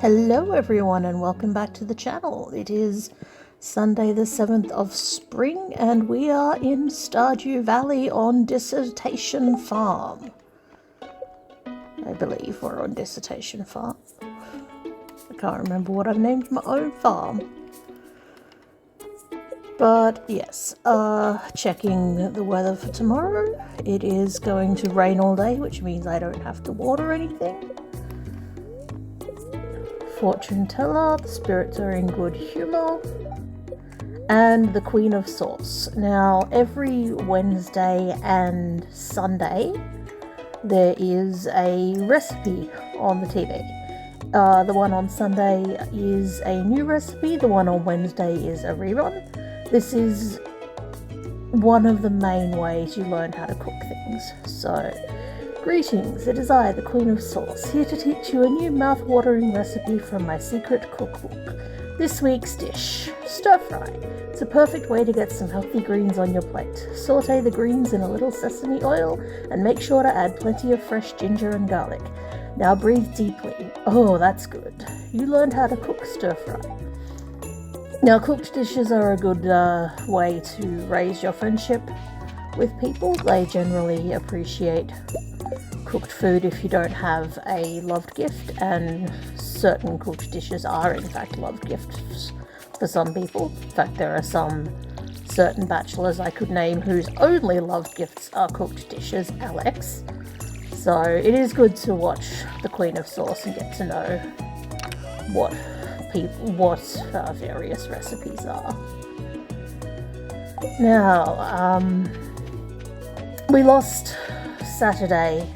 Hello everyone and welcome back to the channel. It is Sunday the 7th of spring and we are in Stardew Valley on Dissertation Farm. I believe we're on Dissertation Farm. I can't remember what I've named my own farm. But yes, checking the weather for tomorrow. It is going to rain all day, which means I don't have to water anything. Fortune teller, the spirits are in good humour, and the Queen of Sauce. Now, every Wednesday and Sunday, there is a recipe on the TV. The one on Sunday is a new recipe, the one on Wednesday is a rerun. This is one of the main ways you learn how to cook things. So, greetings, it is I, the Queen of Sauce, here to teach you a new mouth-watering recipe from my secret cookbook. This week's dish, stir-fry. It's a perfect way to get some healthy greens on your plate. Sauté the greens in a little sesame oil and make sure to add plenty of fresh ginger and garlic. Now breathe deeply. Oh, that's good. You learned how to cook stir-fry. Now, cooked dishes are a good way to raise your friendship with people. They generally appreciate cooked food if you don't have a loved gift, and certain cooked dishes are in fact loved gifts for some people. In fact, there are some certain bachelors I could name whose only loved gifts are cooked dishes, Alex. So it is good to watch the Queen of Sauce and get to know what various recipes are. Now, we lost Saturday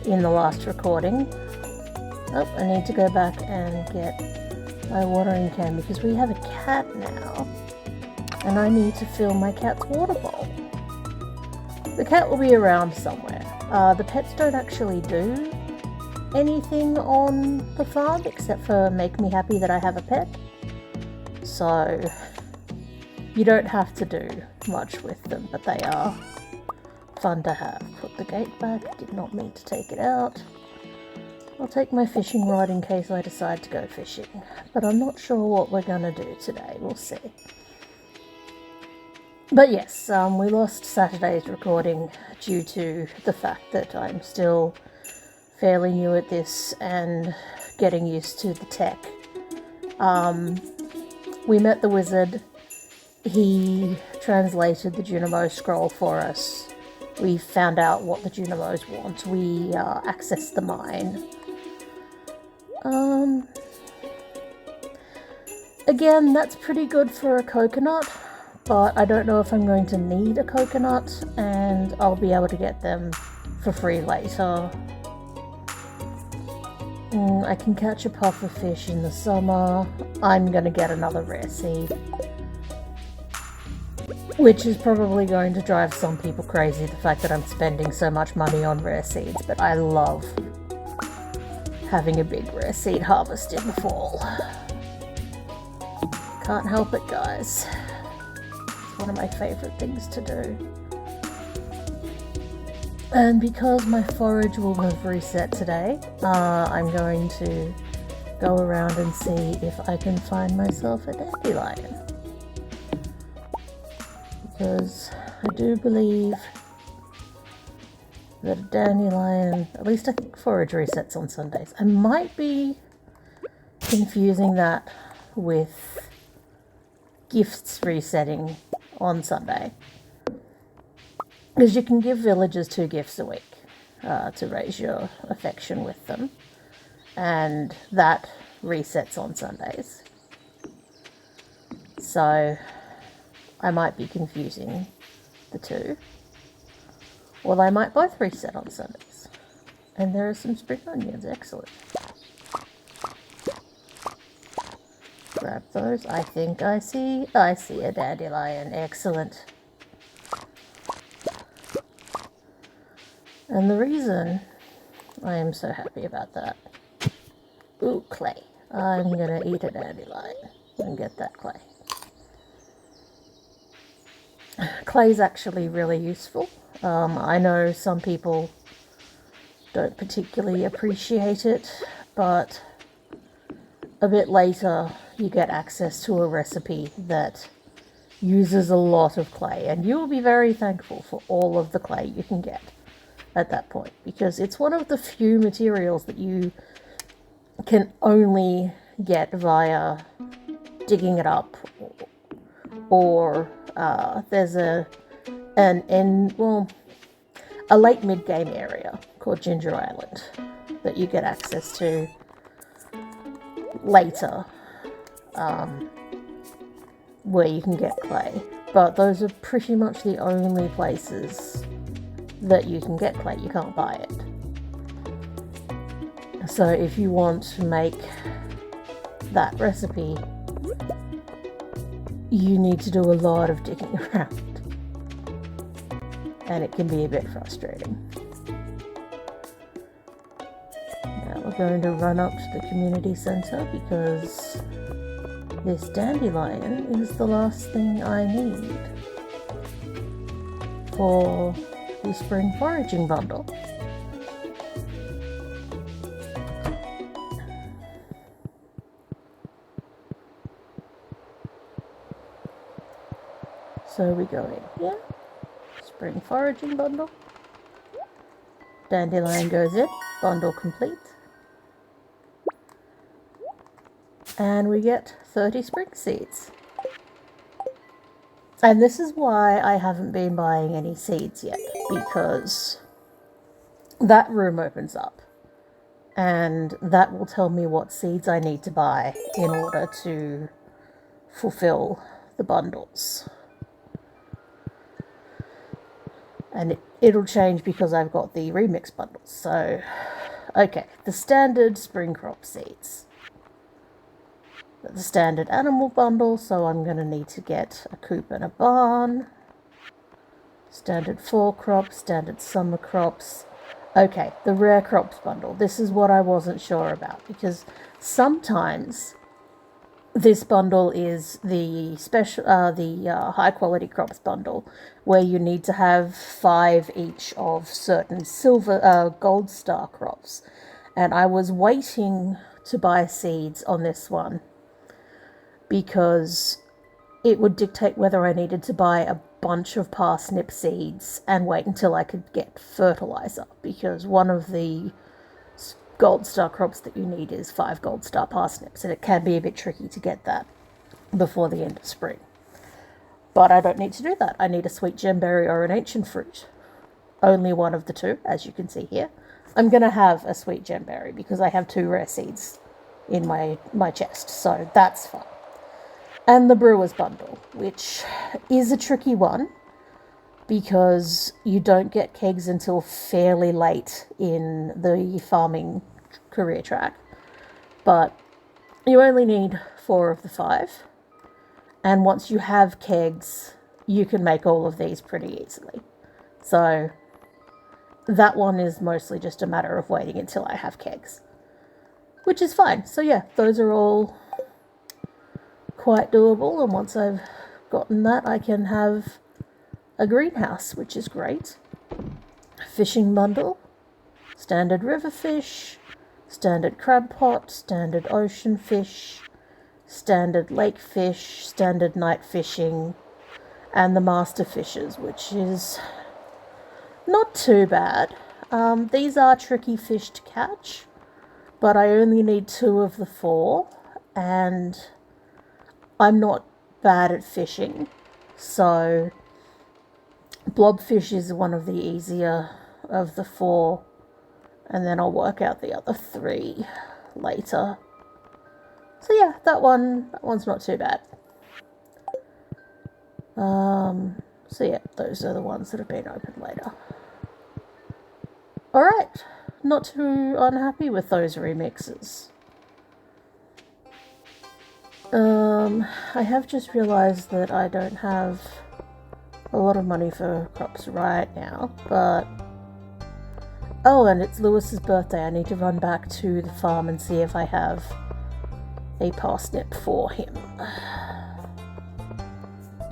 in the last recording. Oh, I need to go back and get my watering can because we have a cat now and I need to fill my cat's water bowl. The cat will be around somewhere. The pets don't actually do anything on the farm except for make me happy that I have a pet. So you don't have to do much with them, but they are fun to have. Put the gate back, did not mean to take it out. I'll take my fishing rod in case I decide to go fishing, but I'm not sure what we're gonna do today, we'll see. But yes, we lost Saturday's recording due to the fact that I'm still fairly new at this and getting used to the tech. We met the wizard. He translated the Junimo scroll for us. We found out what the Junimos want. We accessed the mine. Again, that's pretty good for a coconut, but I don't know if I'm going to need a coconut, and I'll be able to get them for free later. I can catch a puffer fish in the summer. I'm going to get another rare seed, which is probably going to drive some people crazy, the fact that I'm spending so much money on rare seeds, but I love having a big rare seed harvest in the fall. Can't help it, guys. It's one of my favourite things to do. And because my forage will have reset today, I'm going to go around and see if I can find myself a dandelion. Because I do believe that a dandelion, at least I think forage resets on Sundays. I might be confusing that with gifts resetting on Sunday. Because you can give villagers 2 gifts a week to raise your affection with them. And that resets on Sundays. So I might be confusing the two. Or they might both reset on Sundays. And there are some spring onions, excellent. Grab those. I think I see a dandelion, excellent. And the reason I am so happy about that. Ooh, clay. I'm gonna eat a dandelion and get that clay. Clay's actually really useful. I know some people don't particularly appreciate it, but a bit later, you get access to a recipe that uses a lot of clay, and you will be very thankful for all of the clay you can get at that point, because it's one of the few materials that you can only get via digging it up, or there's a late mid-game area called Ginger Island that you get access to later, where you can get clay. But those are pretty much the only places that you can get clay. You can't buy it. So if you want to make that recipe, you need to do a lot of digging around, and it can be a bit frustrating. Now we're going to run up to the community center because this dandelion is the last thing I need for the spring foraging bundle. So we go in here, spring foraging bundle, dandelion goes in, bundle complete, and we get 30 spring seeds. And this is why I haven't been buying any seeds yet, because that room opens up, and that will tell me what seeds I need to buy in order to fulfill the bundles. And it'll change because I've got the remix bundles. So, okay, the standard spring crop seeds. The standard animal bundle, so I'm going to need to get a coop and a barn. Standard fall crops, standard summer crops. Okay, the rare crops bundle. This is what I wasn't sure about, because sometimes this bundle is the high quality crops bundle, where you need to have 5 each of certain gold star crops. And I was waiting to buy seeds on this one because it would dictate whether I needed to buy a bunch of parsnip seeds and wait until I could get fertilizer, because one of the gold star crops that you need is 5 gold star parsnips, and it can be a bit tricky to get that before the end of spring. But I don't need to do that. I need a sweet gemberry or an ancient fruit. Only one of the two, as you can see here. I'm going to have a sweet gemberry because I have 2 rare seeds in my chest, so that's fine. And the brewer's bundle, which is a tricky one because you don't get kegs until fairly late in the farming career track. But you only need 4 of the 5. And once you have kegs, you can make all of these pretty easily. So that one is mostly just a matter of waiting until I have kegs, which is fine. So yeah, those are all quite doable. And once I've gotten that, I can have a greenhouse, which is great. Fishing bundle, standard river fish, standard crab pot, standard ocean fish, standard lake fish, standard night fishing, and the master fishes, which is not too bad. These are tricky fish to catch, but I only need 2 of the 4, and I'm not bad at fishing, so blobfish is one of the easier of the 4, and then I'll work out the other 3 later. So yeah, that one's not too bad. So yeah, those are the ones that have been opened later. Alright, not too unhappy with those remixes. I have just realised that I don't have a lot of money for crops right now, but oh, and it's Lewis's birthday. I need to run back to the farm and see if I have a parsnip for him.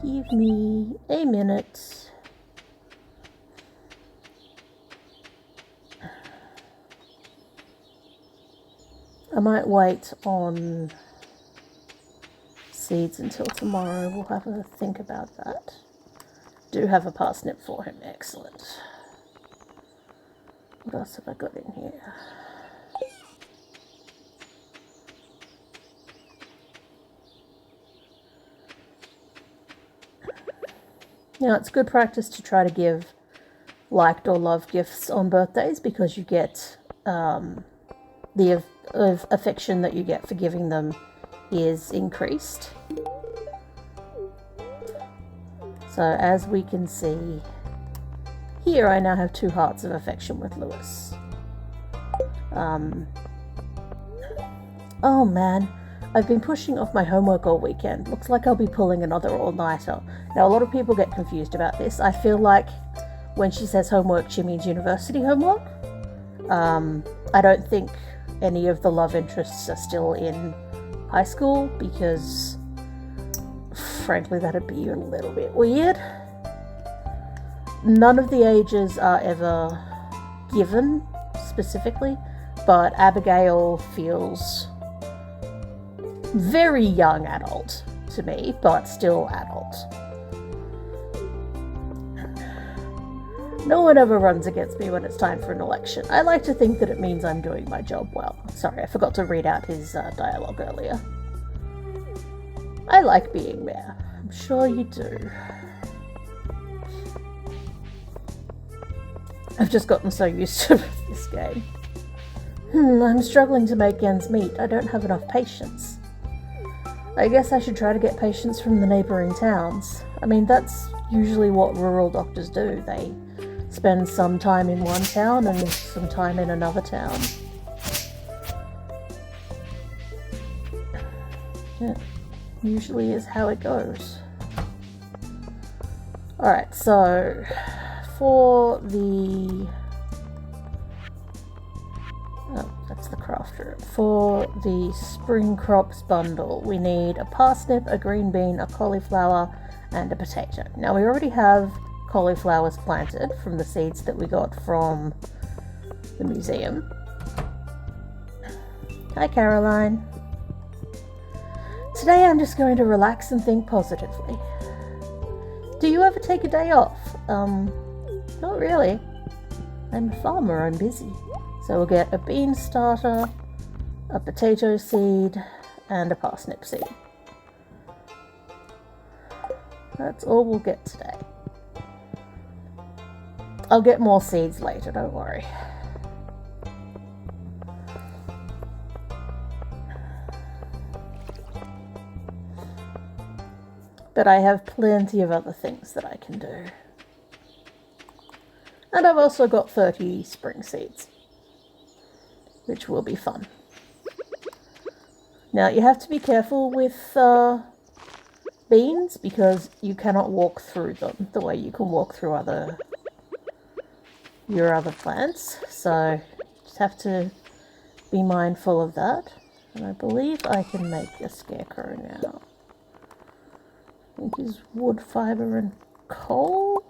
Give me a minute. I might wait on seeds until tomorrow. We'll have a think about that. Do have a parsnip for him. Excellent. What else have I got in here? Now, it's good practice to try to give liked or loved gifts on birthdays because you get the affection that you get for giving them is increased. So as we can see here, I now have 2 hearts of affection with Lewis. Oh man, I've been pushing off my homework all weekend. Looks like I'll be pulling another all-nighter. Now, a lot of people get confused about this. I feel like when she says homework, she means university homework. I don't think any of the love interests are still in high school because, frankly, that'd be a little bit weird. None of the ages are ever given specifically, but Abigail feels very young adult to me, but still adult. No one ever runs against me when it's time for an election. I like to think that it means I'm doing my job well. Sorry, I forgot to read out his dialogue earlier. I like being mayor. I'm sure you do. I've just gotten so used to this game. I'm struggling to make ends meet. I don't have enough patience. I guess I should try to get patients from the neighbouring towns. I mean, that's usually what rural doctors do. They spend some time in one town and some time in another town. Yeah, usually is how it goes. Alright, so for the... oh, that's the crafter. For the spring crops bundle, we need a parsnip, a green bean, a cauliflower, and a potato. Now, we already have cauliflowers planted from the seeds that we got from the museum. Hi, Caroline. Today I'm just going to relax and think positively. Do you ever take a day off? Not really. I'm a farmer, I'm busy. So we'll get a bean starter, a potato seed, and a parsnip seed. That's all we'll get today. I'll get more seeds later, don't worry. But I have plenty of other things that I can do. And I've also got 30 spring seeds, which will be fun. Now, you have to be careful with beans because you cannot walk through them the way you can walk through your other plants, so just have to be mindful of that. And I believe I can make a scarecrow now. I think it's wood, fibre and coal.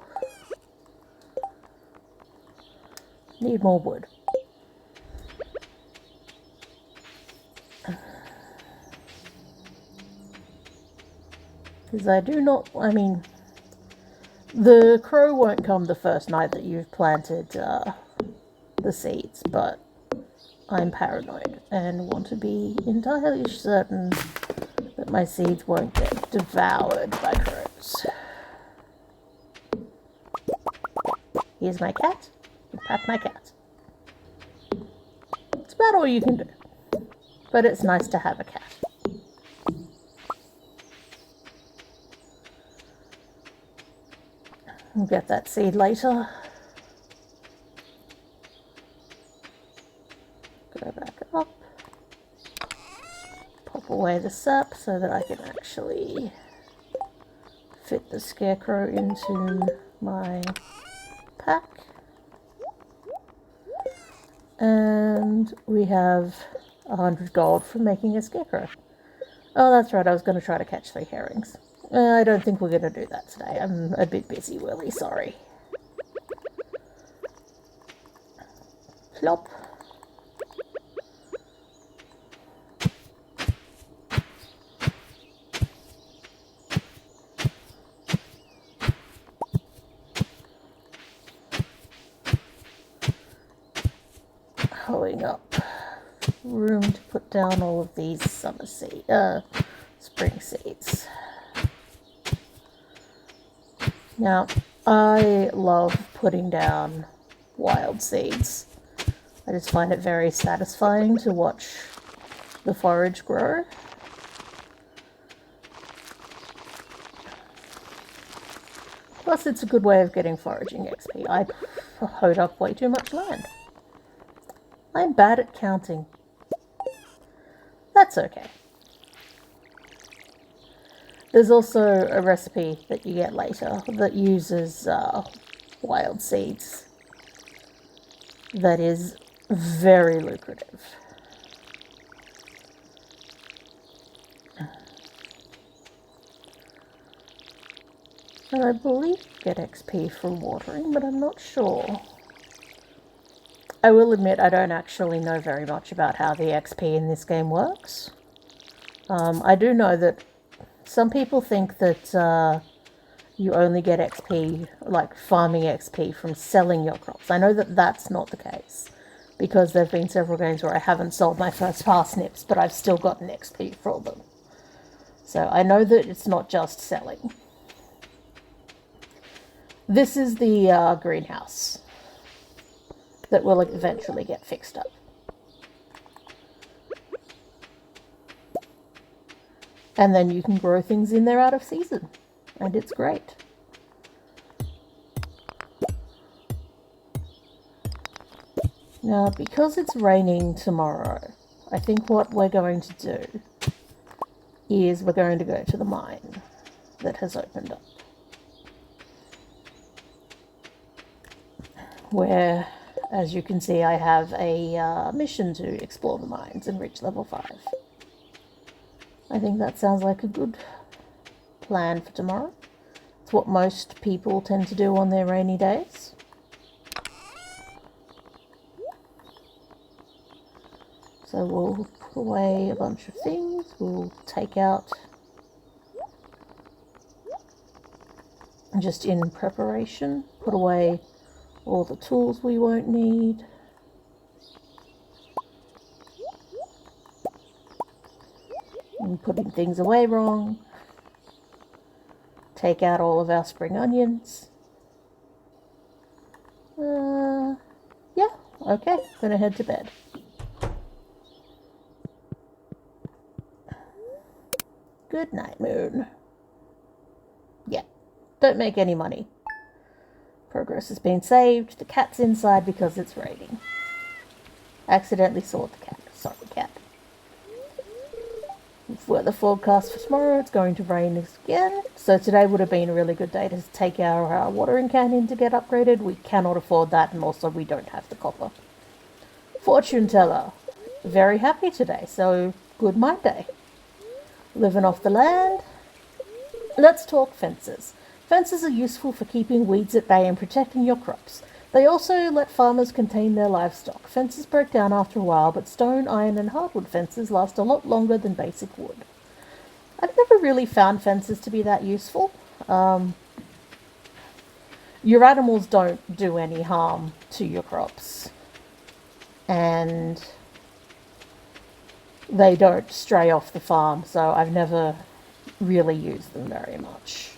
Need more wood. Because I do not, I mean, the crow won't come the first night that you've planted the seeds, but I'm paranoid and want to be entirely certain that my seeds won't get devoured by crows. Here's my cat. You pat my cat. It's about all you can do, but it's nice to have a cat. We'll get that seed later. Go back up. Pop away the sap so that I can actually fit the scarecrow into my pack. And we have 100 gold for making a scarecrow. Oh, that's right, I was going to try to catch 3 herrings. I don't think we're going to do that today. I'm a bit busy, Willie, sorry. Plop. building up room to put down all of these spring seeds. Now, I love putting down wild seeds. I just find it very satisfying to watch the forage grow. Plus, it's a good way of getting foraging XP. I hoed up way too much land. I'm bad at counting. That's okay. There's also a recipe that you get later that uses wild seeds that is very lucrative. And I believe you get XP for watering, but I'm not sure. I will admit I don't actually know very much about how the XP in this game works. I do know that some people think that you only get XP, like farming XP, from selling your crops. I know that that's not the case, because there have been several games where I haven't sold my first parsnips, but I've still gotten XP for them. So I know that it's not just selling. This is the greenhouse that will eventually get fixed up. And then you can grow things in there out of season. And it's great. Now, because it's raining tomorrow, I think what we're going to do is we're going to go to the mine that has opened up. Where, as you can see, I have a mission to explore the mines and reach level 5. I think that sounds like a good plan for tomorrow. It's what most people tend to do on their rainy days. So we'll put away a bunch of things. We'll take out, just in preparation, put away all the tools we won't need. I'm putting things away wrong. Take out all of our spring onions. Yeah, okay, gonna head to bed. Good night, Moon. Yeah, don't make any money. Progress has been saved. The cat's inside because it's raining. Accidentally saw the cat. Sorry, cat. Weather forecast for tomorrow, it's going to rain again. So today would have been a really good day to take our watering can in to get upgraded. We cannot afford that, and also we don't have the copper. Fortune teller. Very happy today, so good Monday. Living off the land. Let's talk fences. Fences are useful for keeping weeds at bay and protecting your crops. They also let farmers contain their livestock. Fences break down after a while, but stone, iron, and hardwood fences last a lot longer than basic wood. I've never really found fences to be that useful. Your animals don't do any harm to your crops. And they don't stray off the farm, so I've never really used them very much.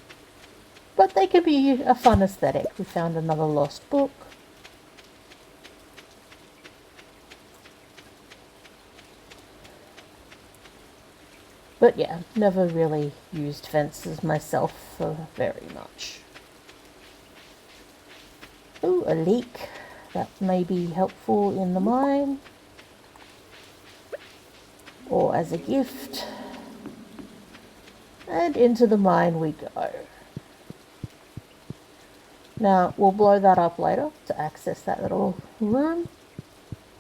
But they can be a fun aesthetic. We found another lost book. But yeah, never really used fences myself for very much. Ooh, a leek. That may be helpful in the mine. Or as a gift. And into the mine we go. Now, we'll blow that up later to access that little room.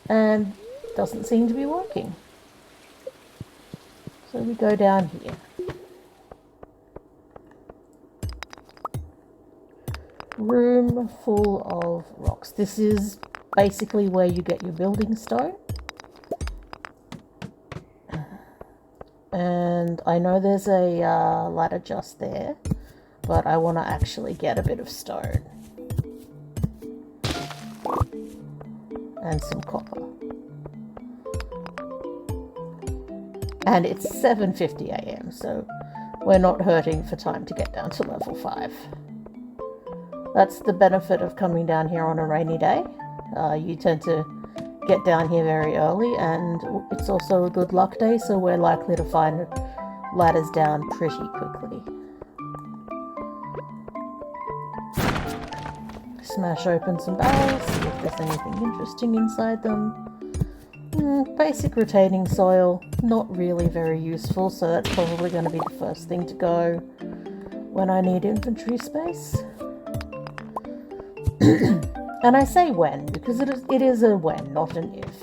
And it doesn't seem to be working. So we go down here. Room full of rocks. This is basically where you get your building stone. And I know there's a ladder just there, but I want to actually get a bit of stone. And some copper. And it's 7:50 a.m, so we're not hurting for time to get down to level 5. That's the benefit of coming down here on a rainy day. You tend to get down here very early, and it's also a good luck day, so we're likely to find ladders down pretty quickly. Smash open some barrels, see if there's anything interesting inside them. Basic retaining soil, not really very useful, so that's probably going to be the first thing to go when I need inventory space. And I say when, because it is a when, not an if.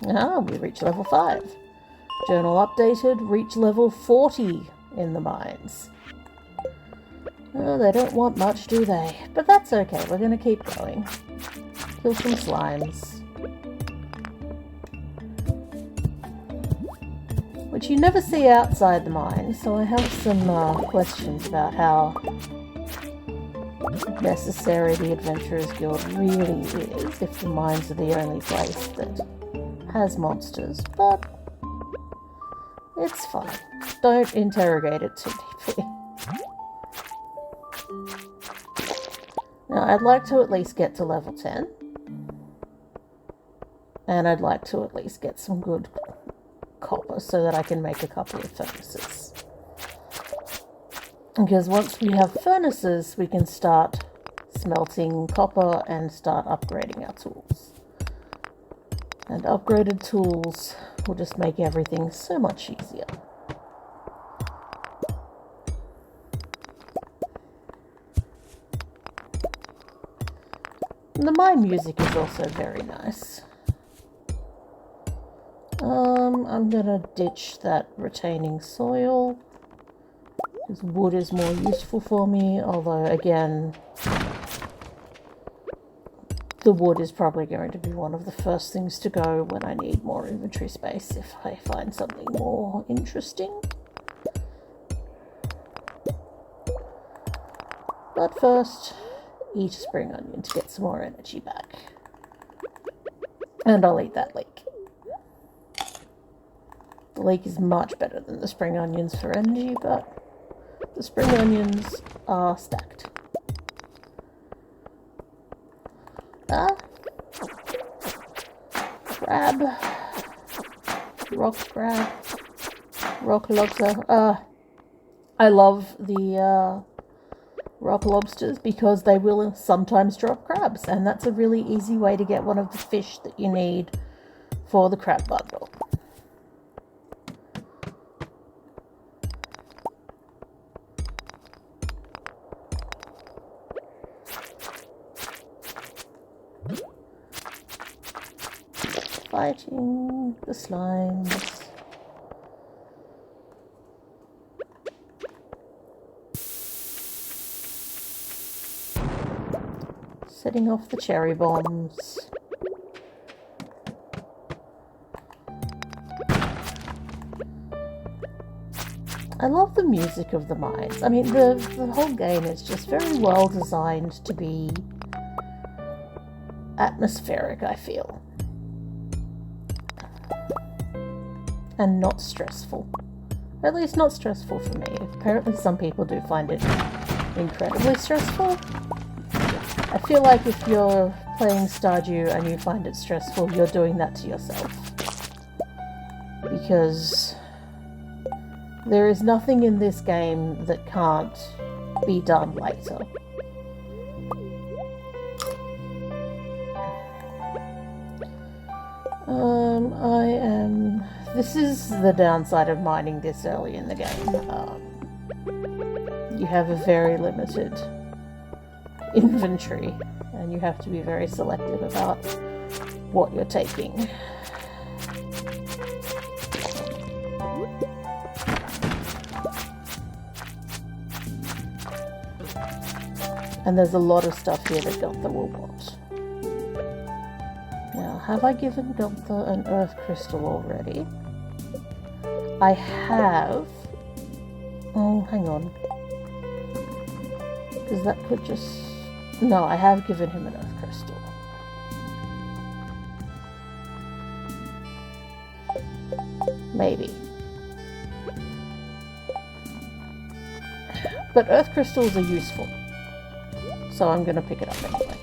Ah, we reached level 5. Journal updated, reach level 40 in the mines. Oh, they don't want much, do they? But that's okay, we're going to keep going. Kill some slimes. Which you never see outside the mine, so I have some questions about how necessary the Adventurers Guild really is if the mines are the only place that has monsters, but it's fine. Don't interrogate it too deeply. Now, I'd like to at least get to level 10. And I'd like to at least get some good copper so that I can make a couple of furnaces. Because once we have furnaces, we can start smelting copper and start upgrading our tools. And upgraded tools will just make everything so much easier. And the mine music is also very nice. I'm gonna ditch that retaining soil, because wood is more useful for me, although again, the wood is probably going to be one of the first things to go when I need more inventory space if I find something more interesting. But first, eat a spring onion to get some more energy back. And I'll eat that leek. The leek is much better than the spring onions for energy, but the spring onions are stacked. Crab. Rock crab. Rock lobster. I love the rock lobsters because they will sometimes drop crabs, and that's a really easy way to get one of the fish that you need for the crab bundle. Fighting the slimes. Setting off the cherry bombs. I love the music of the mines. I mean, the whole game is just very well designed to be atmospheric, I feel. And not stressful. At least not stressful for me. Apparently some people do find it incredibly stressful. I feel like if you're playing Stardew and you find it stressful, you're doing that to yourself. Because there is nothing in this game that can't be done later. This is the downside of mining this early in the game. You have a very limited inventory, and you have to be very selective about what you're taking. And there's a lot of stuff here that Gunther will want. Now, have I given Gunther an earth crystal already? I have. Oh, hang on. Because that could just... No, I have given him an earth crystal. Maybe. But earth crystals are useful. So I'm going to pick it up anyway.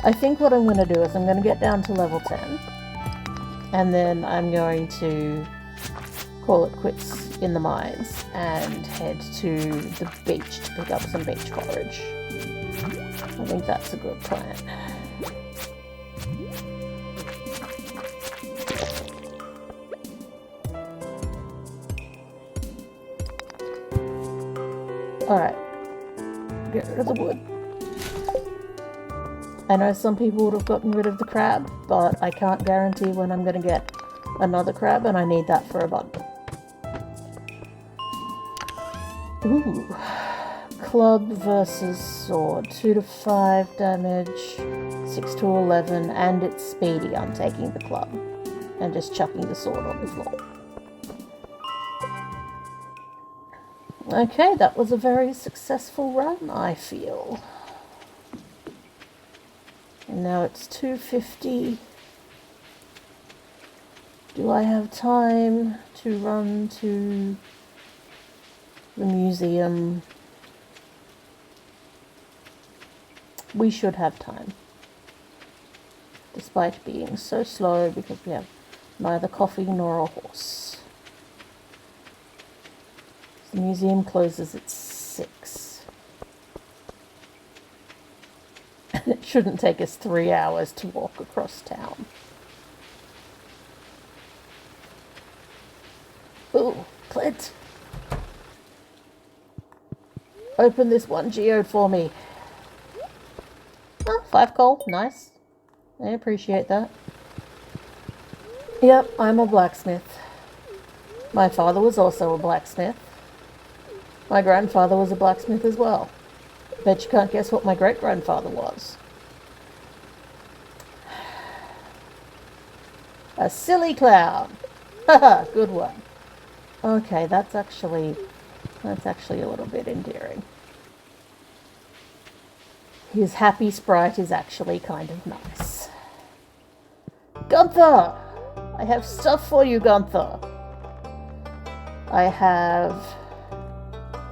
I think what I'm going to do is I'm going to get down to level 10. And then I'm going to call it quits in the mines and head to the beach to pick up some beach forage. I think that's a good plan. Alright. Get rid of the wood. I know some people would have gotten rid of the crab, but I can't guarantee when I'm going to get another crab, and I need that for a bundle. Ooh. Club versus sword. 2 to 5 damage, 6 to 11, and it's speedy. I'm taking the club and just chucking the sword on the floor. Okay, that was a very successful run, I feel. And now it's 2:50. Do I have time to run to the museum? We should have time. Despite being so slow because we have neither coffee nor a horse. The museum closes at 6. And it shouldn't take us 3 hours to walk across town. Ooh, Clint. Open this one geode for me. Oh, 5 coal. Nice. I appreciate that. Yep, I'm a blacksmith. My father was also a blacksmith. My grandfather was a blacksmith as well. Bet you can't guess what my great-grandfather was. A silly clown. Haha, good one. Okay, that's actually a little bit endearing. His happy sprite is actually kind of nice. Gunther! I have stuff for you, Gunther. I have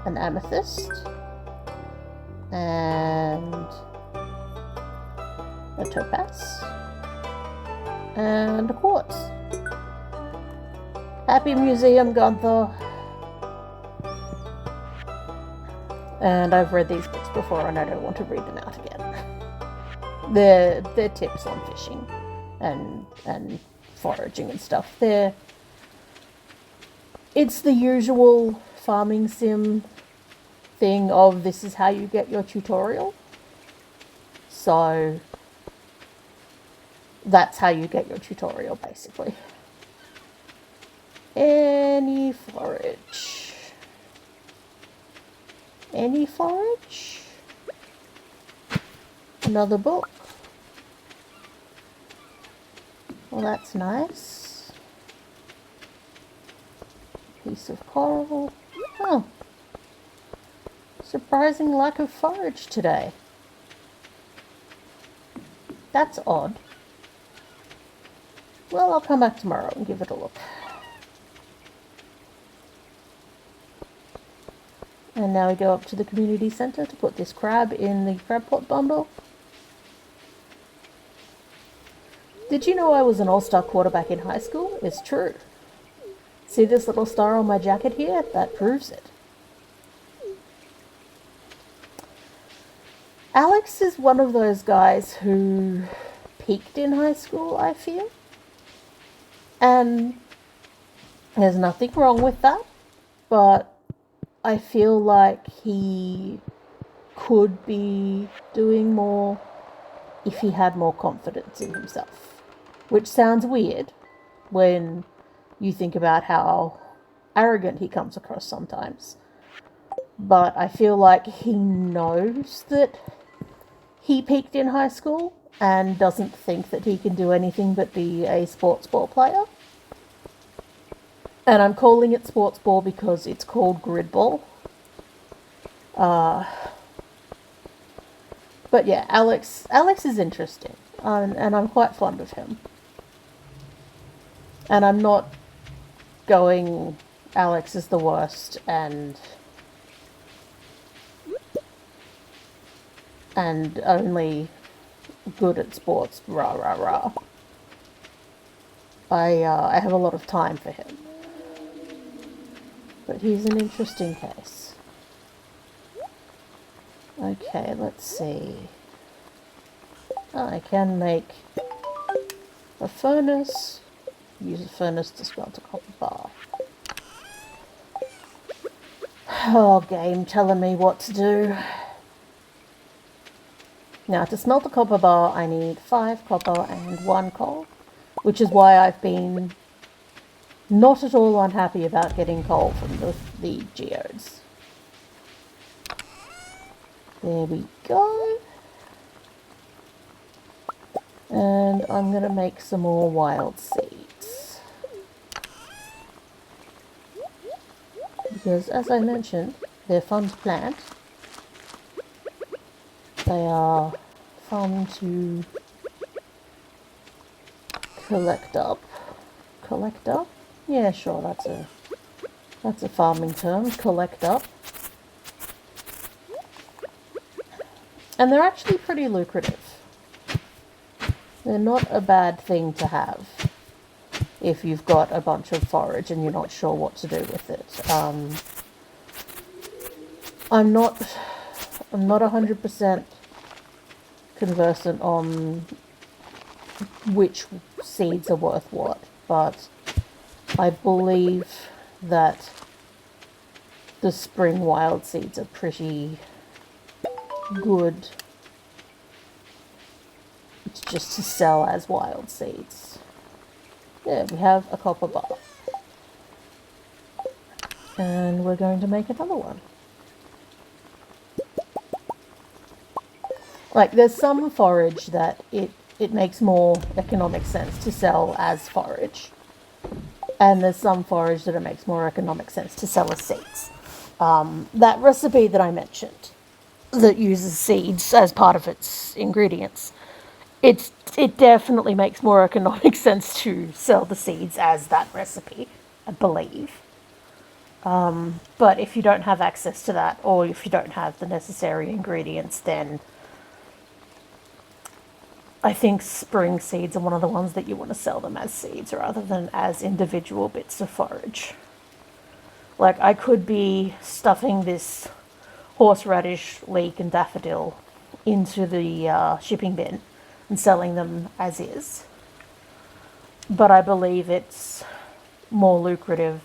an amethyst and a topaz and a quartz. Happy museum, Gunther. And I've read these books before and I don't want to read them out again. They're tips on fishing and foraging and stuff. It's the usual farming sim thing of this is how you get your tutorial. So that's how you get your tutorial basically. Any forage? Any forage? Another book. Well, that's nice. Piece of coral. Oh. Surprising lack of forage today. That's odd. Well, I'll come back tomorrow and give it a look. And now we go up to the community centre to put this crab in the crab pot bundle. Did you know I was an all-star quarterback in high school? It's true. See this little star on my jacket here? That proves it. Alex is one of those guys who peaked in high school, I feel. And there's nothing wrong with that, but I feel like he could be doing more if he had more confidence in himself. Which sounds weird when you think about how arrogant he comes across sometimes. But I feel like he knows that he peaked in high school and doesn't think that he can do anything but be a sports ball player. And I'm calling it sports ball because it's called grid ball. But But yeah, Alex is interesting, and I'm quite fond of him. And I'm not going, Alex is the worst, and only good at sports, rah rah rah. I have a lot of time for him, but he's an interesting case. Okay, let's see. Oh, I can make a furnace. Use a furnace to smelt a copper bar. Oh, game telling me what to do. Now, to smelt a copper bar, I need 5 copper and 1 coal, which is why I've been not at all unhappy about getting coal from the geodes. There we go. And I'm going to make some more wild seeds. Because, as I mentioned, they're fun to plant. They are fun to collect up. Collect up? Yeah, sure, that's a farming term. Collect up. And they're actually pretty lucrative. They're not a bad thing to have if you've got a bunch of forage and you're not sure what to do with it. I'm not 100% conversant on which seeds are worth what, but I believe that the spring wild seeds are pretty good just to sell as wild seeds. There, we have a copper bar. And we're going to make another one. Like, there's some forage that it makes more economic sense to sell as forage. And there's some forage that it makes more economic sense to sell as seeds. That recipe that I mentioned, that uses seeds as part of its ingredients, it definitely makes more economic sense to sell the seeds as that recipe, I believe. But if you don't have access to that, or if you don't have the necessary ingredients, then I think spring seeds are one of the ones that you want to sell them as seeds rather than as individual bits of forage. Like, I could be stuffing this horseradish, leek, and daffodil into the shipping bin and selling them as is. But I believe it's more lucrative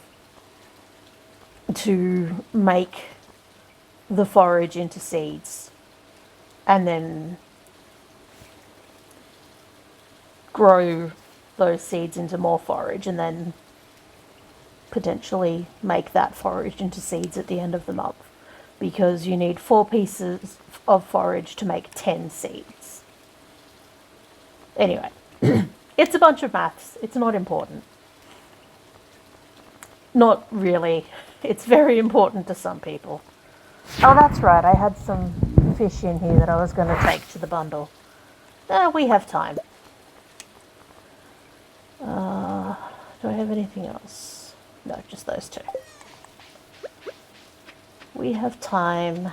to make the forage into seeds and then grow those seeds into more forage and then potentially make that forage into seeds at the end of the month, because you need 4 pieces of forage to make 10 seeds. Anyway, it's a bunch of maths. It's not important. Not really. It's very important to some people. Oh, that's right. I had some fish in here that I was going to take to the bundle. We have time. Do I have anything else? No, just those 2. We have time.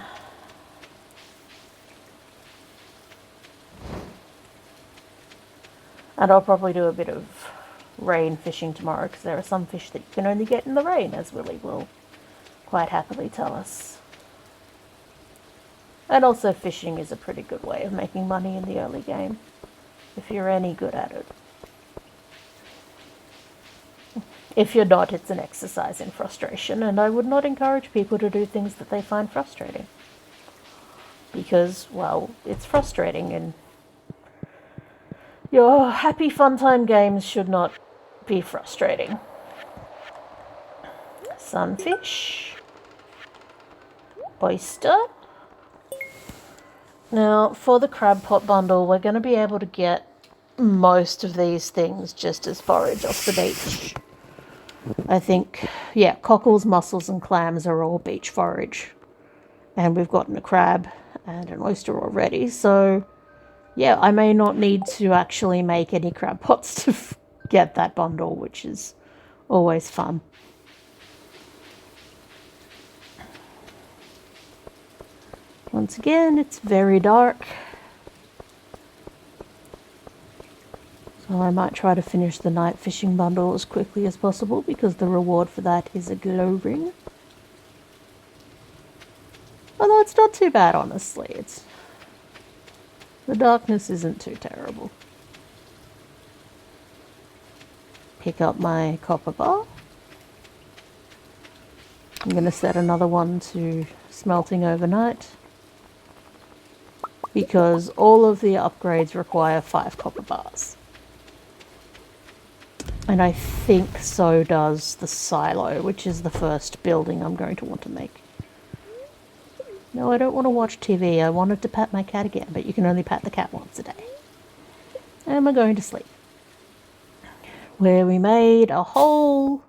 And I'll probably do a bit of rain fishing tomorrow, because there are some fish that you can only get in the rain, as Willie will quite happily tell us. And also, fishing is a pretty good way of making money in the early game, if you're any good at it. If you're not, it's an exercise in frustration, and I would not encourage people to do things that they find frustrating. Because, well, it's frustrating, and your happy fun time games should not be frustrating. Sunfish. Oyster. Now, for the crab pot bundle, we're going to be able to get most of these things just as forage off the beach. I think, cockles, mussels, and clams are all beach forage. And we've gotten a crab and an oyster already, so yeah, I may not need to actually make any crab pots to get that bundle, which is always fun. Once again, it's very dark, so I might try to finish the night fishing bundle as quickly as possible because the reward for that is a glow ring. Although it's not too bad, honestly. The darkness isn't too terrible. Pick up my copper bar. I'm going to set another one to smelting overnight, because all of the upgrades require 5 copper bars. And I think so does the silo, which is the first building I'm going to want to make. No, I don't want to watch TV. I wanted to pat my cat again, but you can only pat the cat once a day. And we're going to sleep. Where we made a whole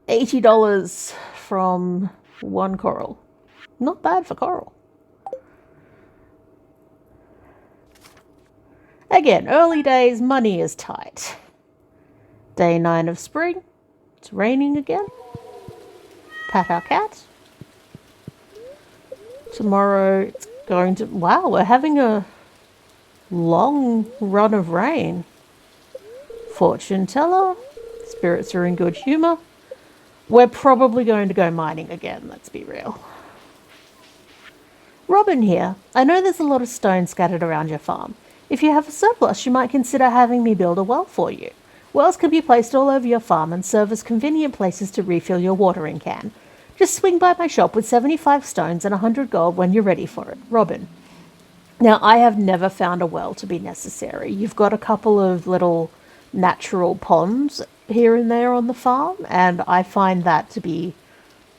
$80 from 1 coral. Not bad for coral. Again, early days, money is tight. Day 9 of spring. It's raining again. Pat our cat. Tomorrow it's going to... Wow, we're having a long run of rain. Fortune teller. Spirits are in good humour. We're probably going to go mining again, let's be real. Robin here. I know there's a lot of stone scattered around your farm. If you have a surplus, you might consider having me build a well for you. Wells can be placed all over your farm and serve as convenient places to refill your watering can. Just swing by my shop with 75 stones and 100 gold when you're ready for it. Robin. Now, I have never found a well to be necessary. You've got a couple of little natural ponds here and there on the farm, and I find that to be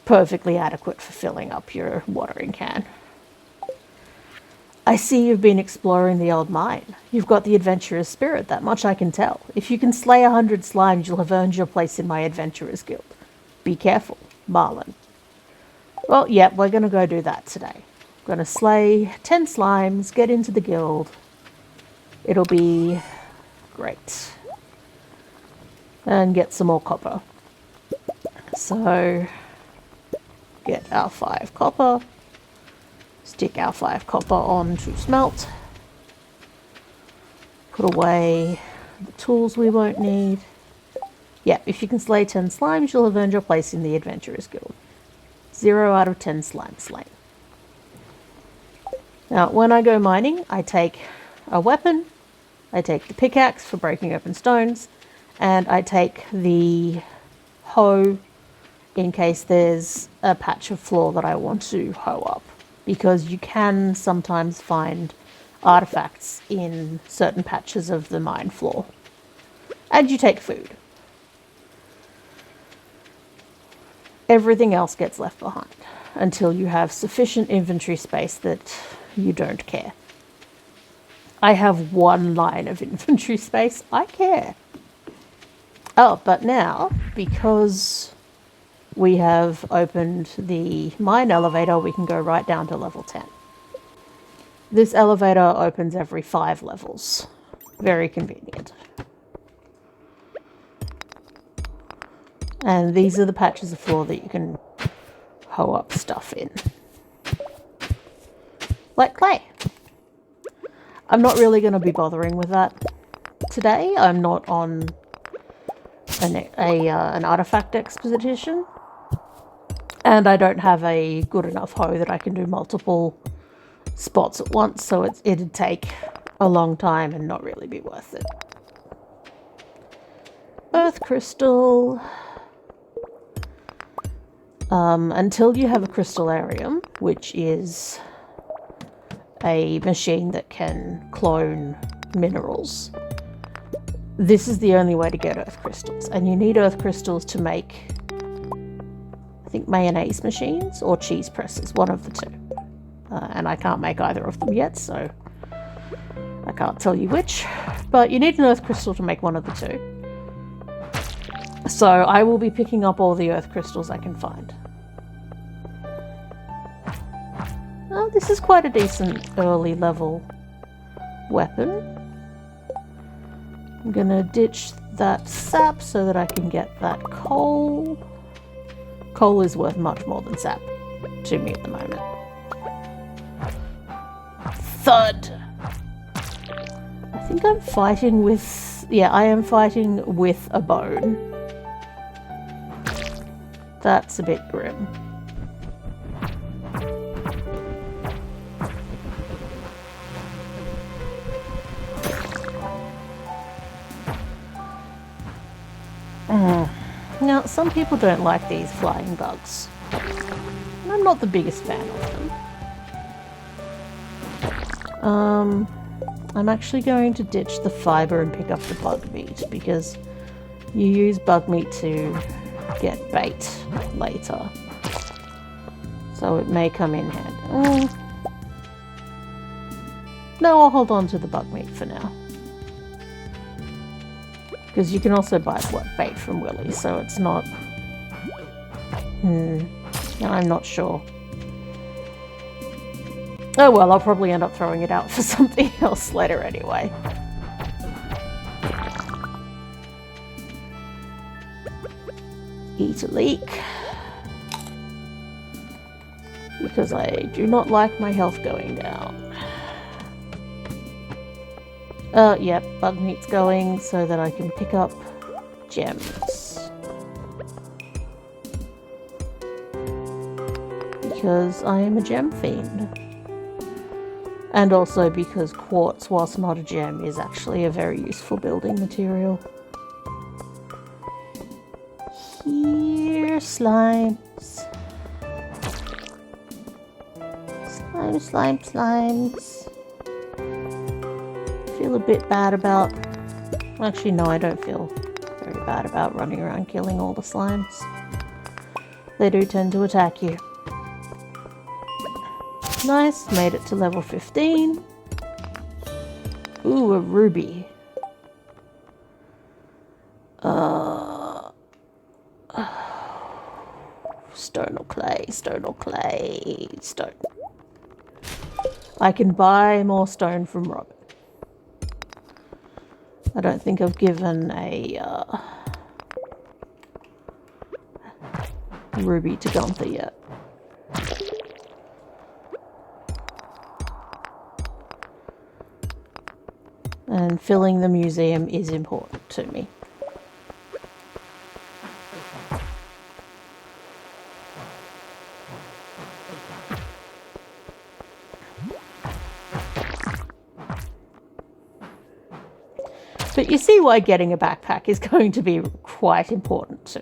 perfectly adequate for filling up your watering can. I see you've been exploring the old mine. You've got the adventurer's spirit, that much I can tell. If you can slay 100 slimes, you'll have earned your place in my adventurer's guild. Be careful, Marlin. Well, yeah, we're going to go do that today. We're going to slay 10 slimes, get into the guild. It'll be great. And get some more copper. So, get our 5 copper. Stick our 5 copper on to smelt. Put away the tools we won't need. Yeah, if you can slay 10 slimes, you'll have earned your place in the Adventurers Guild. 0 out of 10 slime slain. Now, when I go mining, I take a weapon. I take the pickaxe for breaking open stones. And I take the hoe in case there's a patch of floor that I want to hoe up. Because you can sometimes find artifacts in certain patches of the mine floor. And you take food. Everything else gets left behind until you have sufficient inventory space that you don't care. I have 1 line of inventory space. I care. Oh, but now, because we have opened the mine elevator, we can go right down to level 10. This elevator opens every 5 levels. Very convenient. And these are the patches of floor that you can hoe up stuff in. Like clay. I'm not really going to be bothering with that today. I'm not on an artifact expedition. And I don't have a good enough hoe that I can do multiple spots at once, so it'd take a long time and not really be worth it. Earth crystal. Until you have a crystallarium, which is a machine that can clone minerals, this is the only way to get earth crystals. And you need earth crystals to make, I think, mayonnaise machines or cheese presses, one of the two. And I can't make either of them yet, so I can't tell you which. But you need an earth crystal to make one of the two. So I will be picking up all the earth crystals I can find. Oh, this is quite a decent early level weapon. I'm gonna ditch that sap so that I can get that coal. Coal is worth much more than sap to me at the moment. Thud! I think I'm fighting with... yeah, I am fighting with a bone. That's a bit grim. Now, some people don't like these flying bugs. And I'm not the biggest fan of them. I'm actually going to ditch the fiber and pick up the bug meat because you use bug meat to get bait later. So it may come in handy. No, I'll hold on to the bug meat for now. Because you can also buy bait from Willy, so it's not... I'm not sure. Oh well, I'll probably end up throwing it out for something else later anyway. Eat a leek. Because I do not like my health going down. Yep, bug meat's going so that I can pick up gems. Because I am a gem fiend. And also because quartz, whilst not a gem, is actually a very useful building material. Here, slimes. Slimes. Feel a bit bad about... actually, no, I don't feel very bad about running around killing all the slimes. They do tend to attack you. Nice, made it to level 15. Ooh, a ruby. Stone or clay, stone or clay, stone. I can buy more stone from Robin. I don't think I've given a ruby to Gunther yet. And filling the museum is important to me. But you see why getting a backpack is going to be quite important too.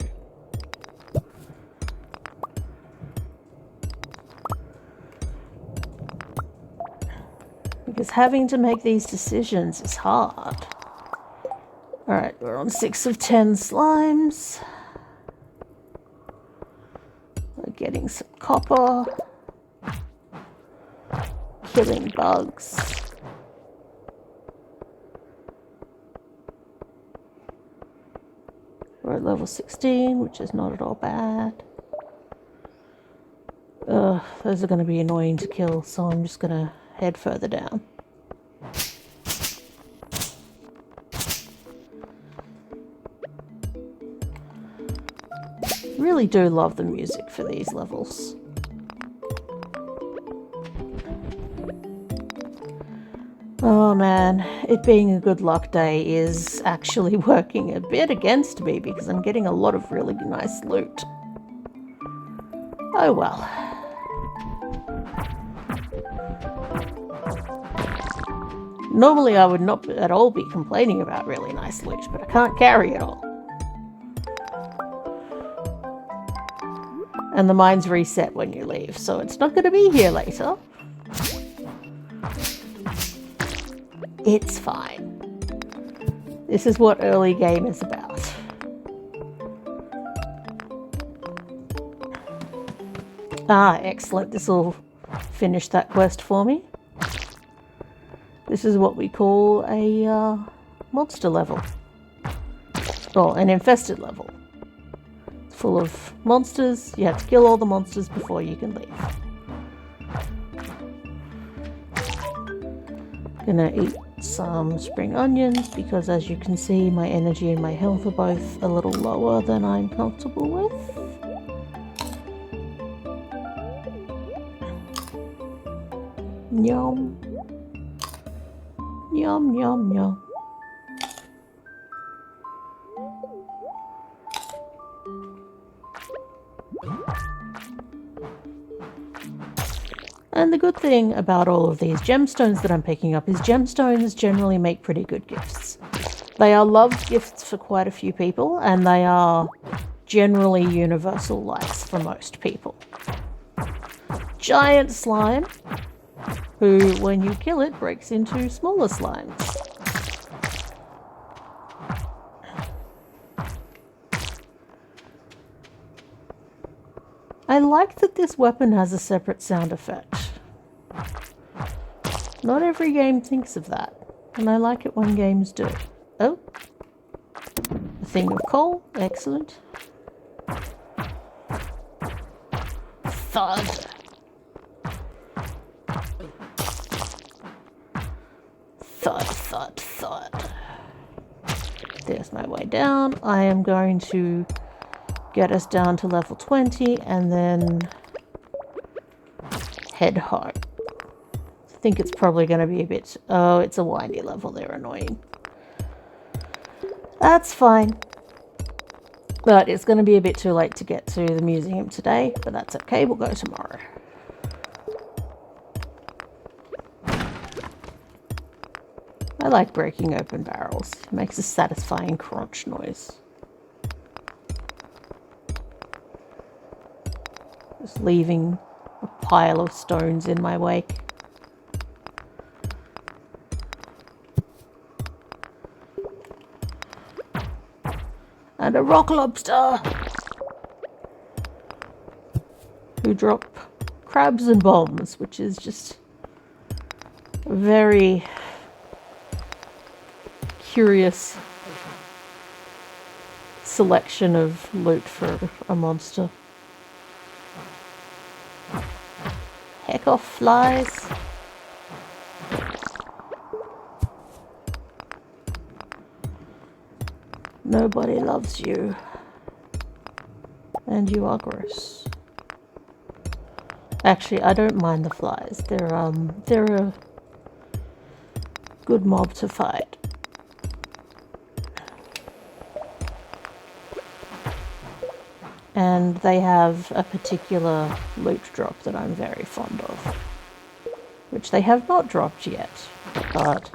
Because having to make these decisions is hard. Alright, we're on 6 of 10 slimes. We're getting some copper. Killing bugs. We're at level 16, which is not at all bad. Those are going to be annoying to kill, so I'm just going to head further down. Really do love the music for these levels. Oh man, it being a good luck day is actually working a bit against me because I'm getting a lot of really nice loot. Oh well. Normally I would not at all be complaining about really nice loot, but I can't carry it all. And the mines reset when you leave, so it's not going to be here later. It's fine. This is what early game is about. Ah, excellent. This will finish that quest for me. This is what we call a monster level. Or an infested level. It's full of monsters. You have to kill all the monsters before you can leave. Gonna eat some spring onions because, as you can see, my energy and my health are both a little lower than I'm comfortable with. Yum. Yum, yum, yum. And the good thing about all of these gemstones that I'm picking up is gemstones generally make pretty good gifts. They are loved gifts for quite a few people, and they are generally universal likes for most people. Giant slime, who, when you kill it, breaks into smaller slimes. I like that this weapon has a separate sound effect. Not every game thinks of that, and I like it when games do. Oh, a thing of coal, excellent. Thud. Thud, thud, thud. There's my way down. I am going to get us down to level 20 and then head home. I think it's probably going to be a bit... Oh, it's a windy level. They're annoying. That's fine. But it's going to be a bit too late to get to the museum today, but that's okay. We'll go tomorrow. I like breaking open barrels. It makes a satisfying crunch noise. Just leaving a pile of stones in my wake. And a rock lobster who drop crabs and bombs, which is just a very curious selection of loot for a monster. Heck off, flies. Nobody loves you. And you are gross. Actually, I don't mind the flies. They're a good mob to fight. And they have a particular loot drop that I'm very fond of, which they have not dropped yet, but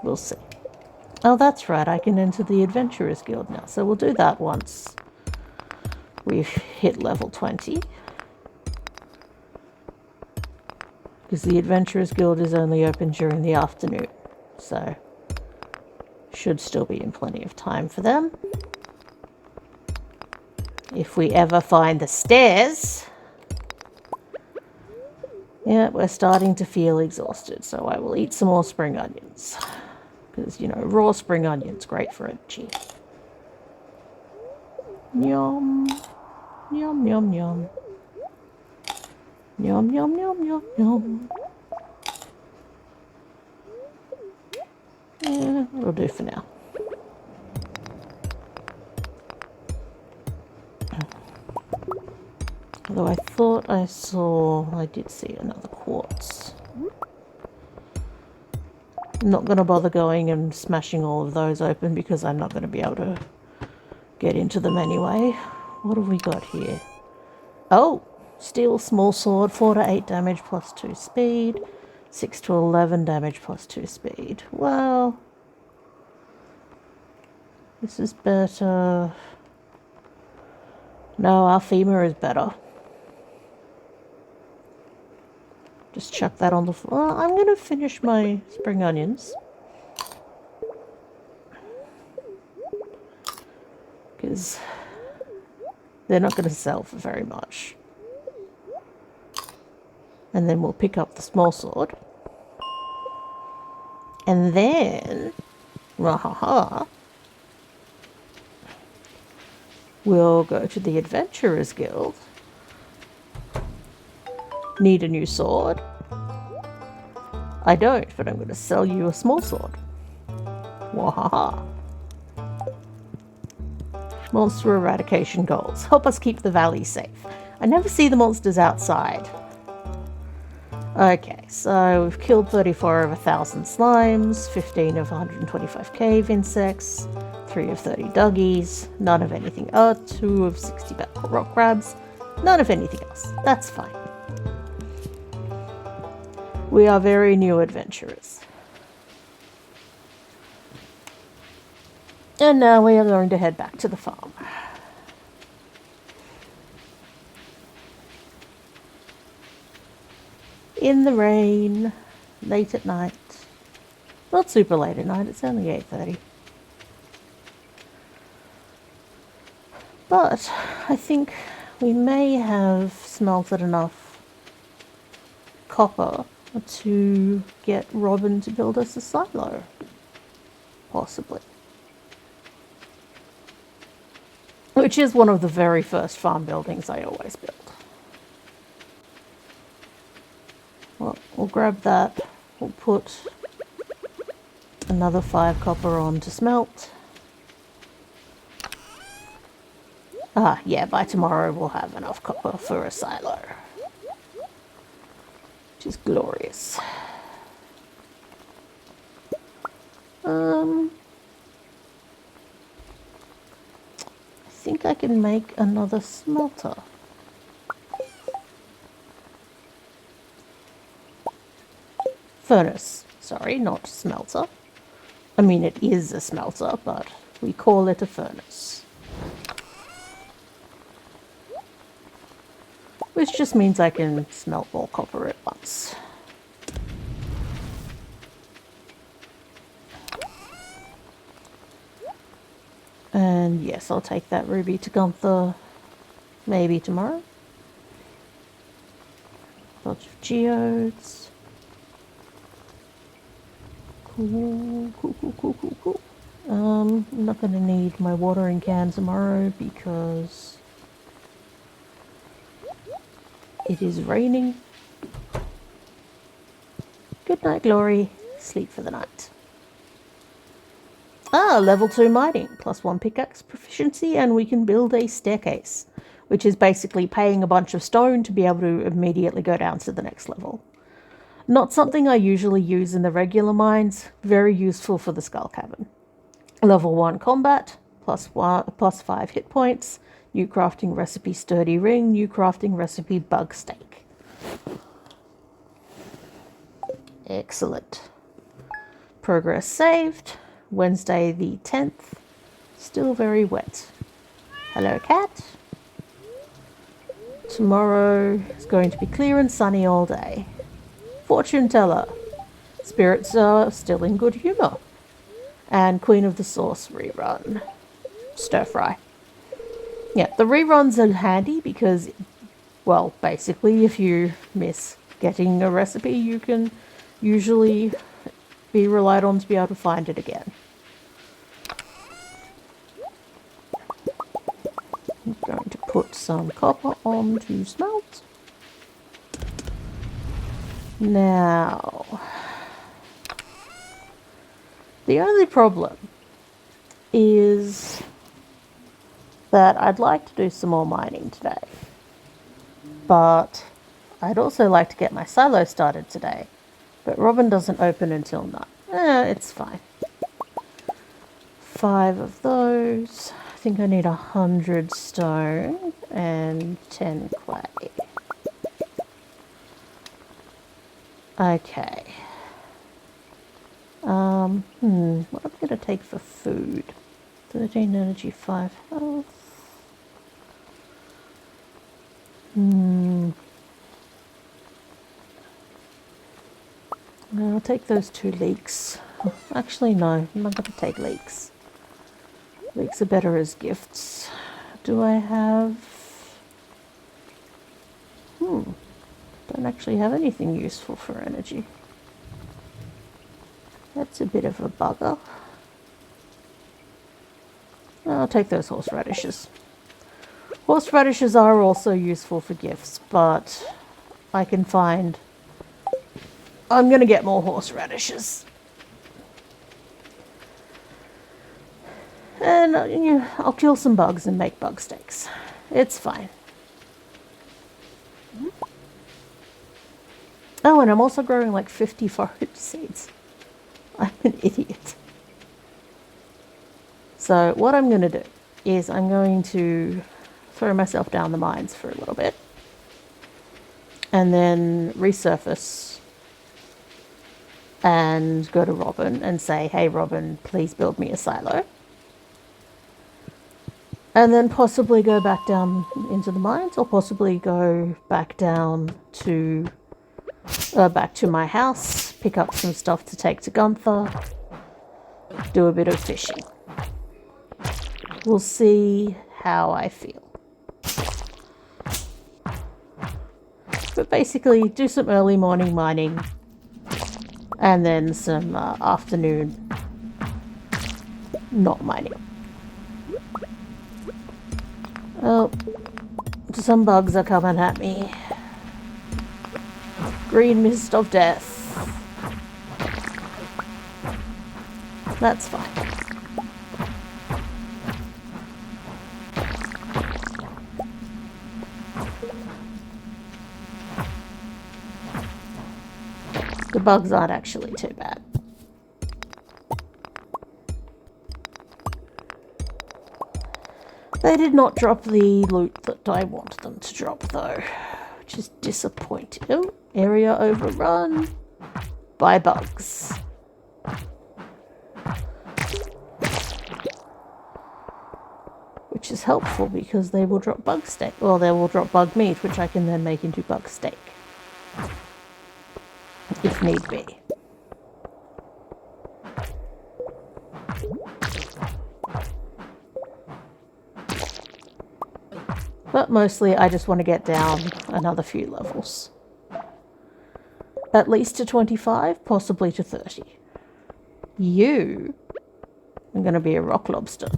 we'll see. Oh, that's right, I can enter the Adventurers Guild now, so we'll do that once we've hit level 20. Because the Adventurers Guild is only open during the afternoon, so should still be in plenty of time for them. If we ever find the stairs. Yeah, we're starting to feel exhausted, so I will eat some more spring onions. Because, you know, raw spring onions, great for energy. Yum. Yum, yum, yum. Yum, yum, yum, yum, yum. Yeah, that'll do for now. Although I thought I did see another quartz. I'm not going to bother going and smashing all of those open because I'm not going to be able to get into them anyway. What have we got here? Oh, steel small sword, 4 to 8 damage plus 2 speed, 6 to 11 damage plus 2 speed. Well, this is better. No, our femur is better. Just chuck that on the floor. I'm going to finish my spring onions. Because they're not going to sell for very much. And then we'll pick up the small sword. And then, we'll go to the Adventurers Guild. Need a new sword. I don't, but I'm going to sell you a small sword. Wahaha. Monster eradication goals. Help us keep the valley safe. I never see the monsters outside. Okay, so we've killed 34 of 1,000 slimes, 15 of 125 cave insects, 3 of 30 duggies, none of anything. 2 of 60 rock crabs, none of anything else. That's fine. We are very new adventurers. And now we are going to head back to the farm. In the rain, late at night. Not super late at night, it's only 8:30. But I think we may have smelted enough copper to get Robin to build us a silo. Possibly. Which is one of the very first farm buildings I always build. Well, we'll grab that. We'll put another 5 copper on to smelt. Yeah, by tomorrow we'll have enough copper for a silo. Which is glorious. I think I can make another smelter. Furnace. Sorry, not smelter. I mean, it is a smelter, but we call it a furnace. Which just means I can smelt more copper at once. And yes, I'll take that ruby to Gunther maybe tomorrow. Bunch of geodes. Cool. I'm not going to need my watering can tomorrow because it is raining. Good night, Glory. Sleep for the night. Level 2 mining. +1 pickaxe proficiency, and we can build a staircase, which is basically paying a bunch of stone to be able to immediately go down to the next level. Not something I usually use in the regular mines. Very useful for the Skull Cavern. Level 1 combat, +5 hit points. New crafting recipe sturdy ring. New crafting recipe bug steak. Excellent. Progress saved. Wednesday the 10th. Still very wet. Hello, cat. Tomorrow is going to be clear and sunny all day. Fortune teller. Spirits are still in good humour. And Queen of the Sauce rerun. Stir fry. Yeah, the reruns are handy because, well, basically if you miss getting a recipe, you can usually be relied on to be able to find it again. I'm going to put some copper on to smelt. Now, the only problem is that I'd like to do some more mining today, but I'd also like to get my silo started today. But Robin doesn't open until 9. It's fine. 5 of those. I think I need 100 stone and 10 clay. Okay. What am I going to take for food? 13 energy, 5 health. I'll take those 2 leeks. Actually, no, I'm not going to take leeks. Leeks are better as gifts. Do I have... Don't actually have anything useful for energy. That's a bit of a bugger. I'll take those horseradishes. Horseradishes are also useful for gifts, but I can find I'm going to get more horseradishes. And I'll kill some bugs and make bug steaks. It's fine. Oh, and I'm also growing like 50 forage seeds. I'm an idiot. So what I'm going to do is I'm going to throw myself down the mines for a little bit. And then resurface and go to Robin and say, hey Robin, please build me a silo. And then possibly go back down into the mines, or possibly go back down to back to my house, pick up some stuff to take to Gunther, do a bit of fishing. We'll see how I feel. But basically, do some early morning mining, and then some afternoon not mining. Oh, some bugs are coming at me. Green mist of death. That's fine. The bugs aren't actually too bad. They did not drop the loot that I wanted them to drop though, which is disappointing. Oh, area overrun by bugs. Which is helpful because they will drop bug steak, or they will drop bug meat, which I can then make into bug steak. If need be. But mostly I just want to get down another few levels. At least to 25, possibly to 30. You are going to be a rock lobster.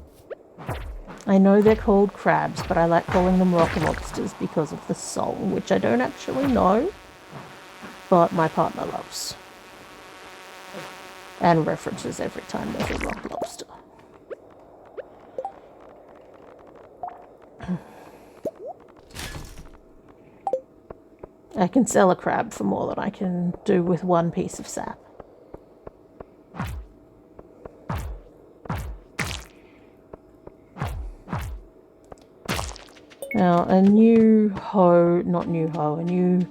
I know they're called crabs, but I like calling them rock lobsters because of the song, which I don't actually know, but my partner loves. And references every time there's a rock lobster. I can sell a crab for more than I can do with one piece of sap. Now, a new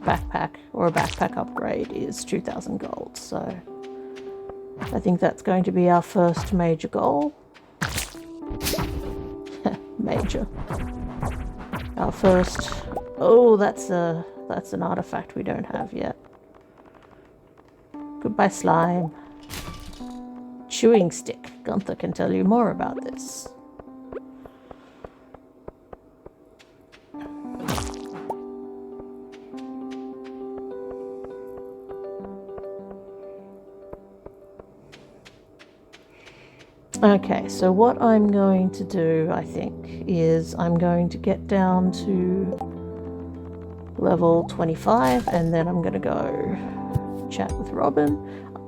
backpack or a backpack upgrade is 2,000 gold, so I think that's going to be our first major goal. Major. Our first... Oh, that's an artifact we don't have yet. Goodbye, slime. Chewing stick. Gunther can tell you more about this. Okay, so what I'm going to do, I think, is I'm going to get down to level 25, and then I'm going to go chat with Robin.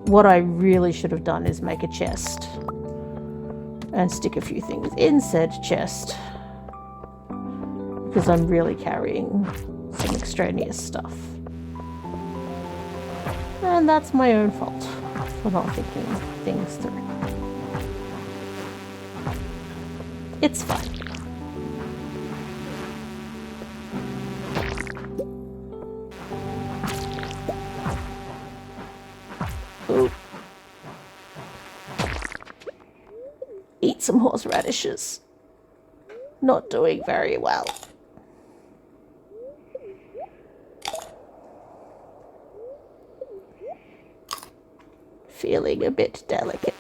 What I really should have done is make a chest and stick a few things in said chest, because I'm really carrying some extraneous stuff. And that's my own fault for not thinking things through. It's fine. Ooh. Eat some horseradishes. Not doing very well. Feeling a bit delicate.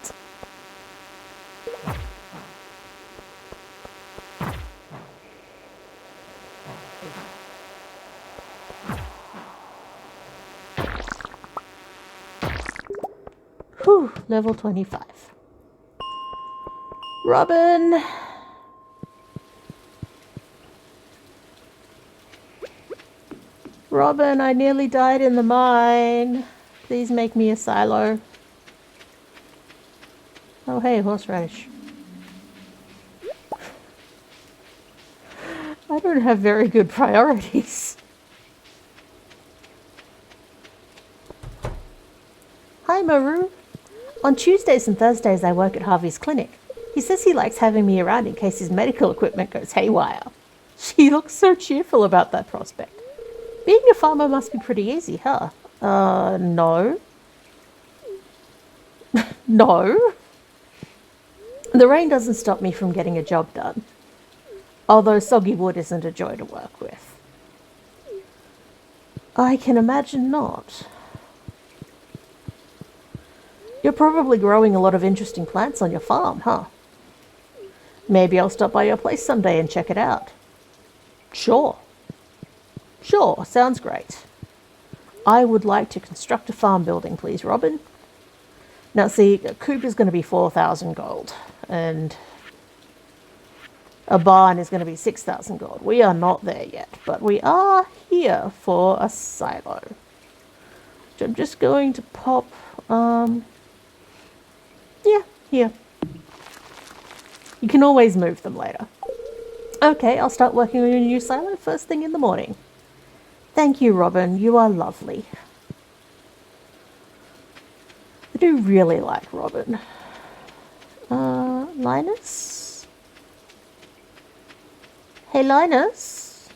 Whew, level 25. Robin! Robin, I nearly died in the mine. Please make me a silo. Oh, hey, horseradish. I don't have very good priorities. Hi, Maru. On Tuesdays and Thursdays, I work at Harvey's clinic. He says he likes having me around in case his medical equipment goes haywire. She looks so cheerful about that prospect. Being a farmer must be pretty easy, huh? No. No. The rain doesn't stop me from getting a job done. Although soggy wood isn't a joy to work with. I can imagine not. You're probably growing a lot of interesting plants on your farm, huh? Maybe I'll stop by your place someday and check it out. Sure. Sure, sounds great. I would like to construct a farm building, please, Robin. Now, see, a coop is going to be 4,000 gold, and a barn is going to be 6,000 gold. We are not there yet, but we are here for a silo. Which I'm just going to pop, yeah, here. You can always move them later. Okay, I'll start working on your new silo first thing in the morning. Thank you, Robin. You are lovely. I do really like Robin. Linus? Hey, Linus?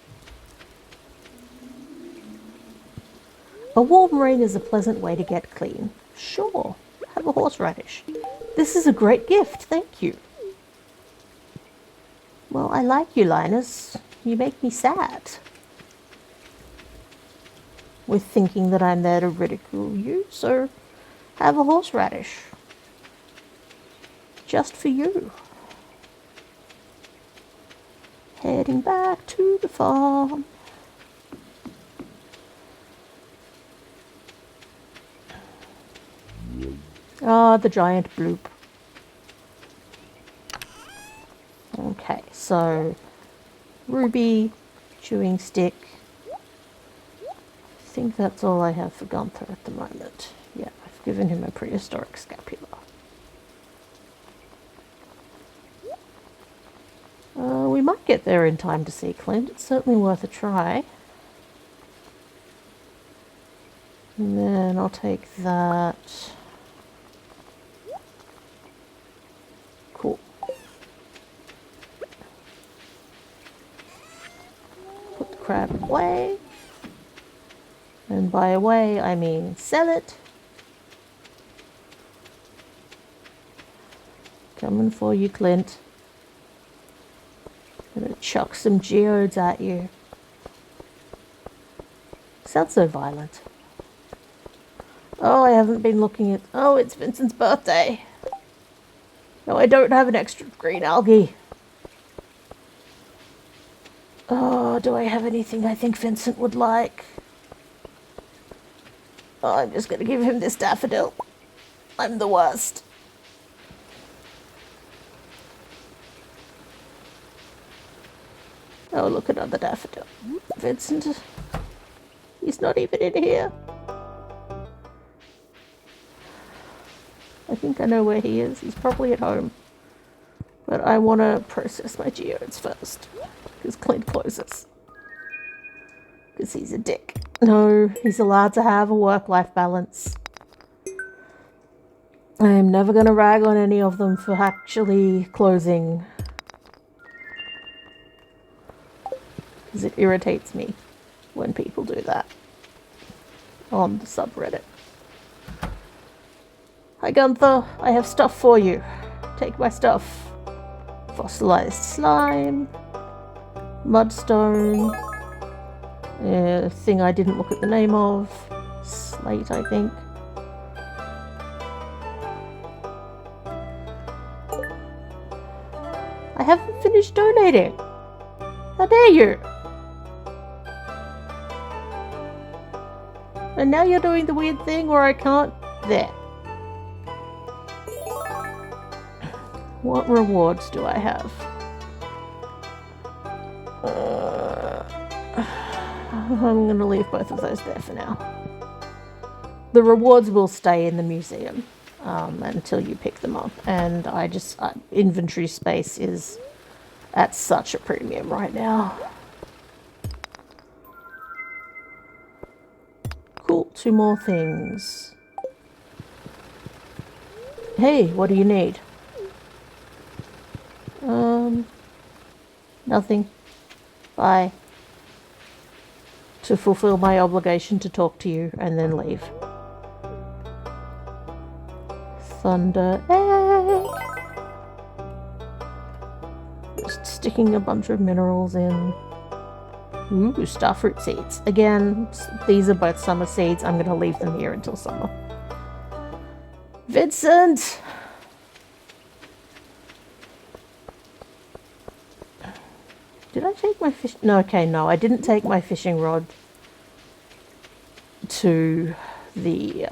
A warm rain is a pleasant way to get clean. Sure. Have a horseradish. This is a great gift. Thank you. Well, I like you, Linus. You make me sad. With thinking that I'm there to ridicule you, so have a horseradish. Just for you. Heading back to the farm. Ah, the giant bloop. Okay, so ruby, chewing stick. I think that's all I have for Gunther at the moment. Yeah, I've given him a prehistoric scapula. We might get there in time to see Clint. It's certainly worth a try. And then I'll take that. Cool. Put the crab away. And by away, I mean sell it. Coming for you, Clint. Gonna chuck some geodes at you. Sounds so violent. Oh, I haven't been looking at... Oh, it's Vincent's birthday. No, I don't have an extra green algae. Oh, do I have anything I think Vincent would like? Oh, I'm just going to give him this daffodil. I'm the worst. Oh, look, another daffodil. Vincent, he's not even in here. I think I know where he is. He's probably at home. But I want to process my geodes first. Because Clint closes. Because he's a dick. No, he's allowed to have a work-life balance. I am never going to rag on any of them for actually closing. Because it irritates me when people do that. On the subreddit. Hi Gunther, I have stuff for you. Take my stuff. Fossilized slime. Mudstone. Thing I didn't look at the name of. Slate, I think. I haven't finished donating. How dare you? And now you're doing the weird thing where I can't... There. What rewards do I have? I'm going to leave both of those there for now. The rewards will stay in the museum until you pick them up. And I just... inventory space is at such a premium right now. Cool, 2 more things. Hey, what do you need? Nothing. Bye. To fulfill my obligation to talk to you and then leave. Thunder egg. Just sticking a bunch of minerals in. Ooh, starfruit seeds. Again, these are both summer seeds. I'm going to leave them here until summer. Vincent! Did I take my fish? No, okay, no. I didn't take my fishing rod to the